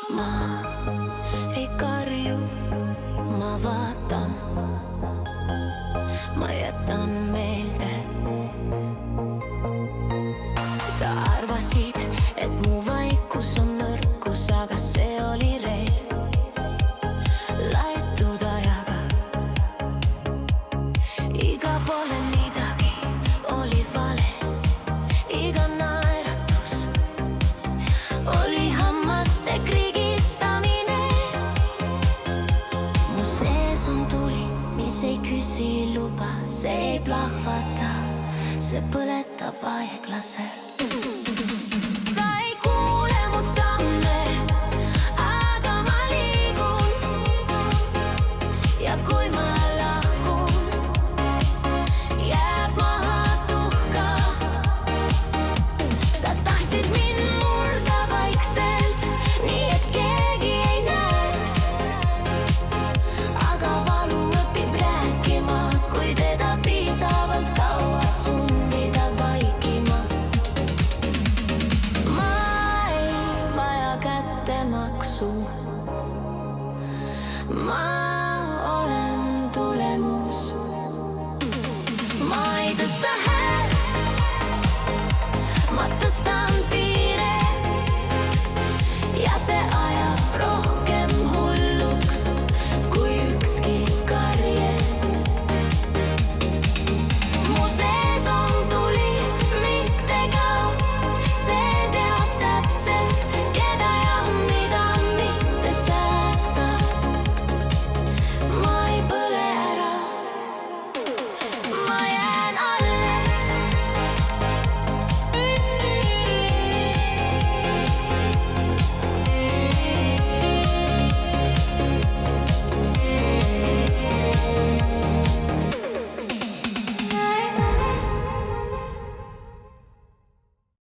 ma ei karju, ma vaatan, ma jätan meelde. Sa arvasid, et mu vaikus on nõrkus, aga see oli relv laetud ajaga. Iga pole midagi oli vale, iga naeratus oli hammaste kriigistamine. Mu sees on tuli, mis ei küsi luba, see ei plahvata, see põletab aeglaselt.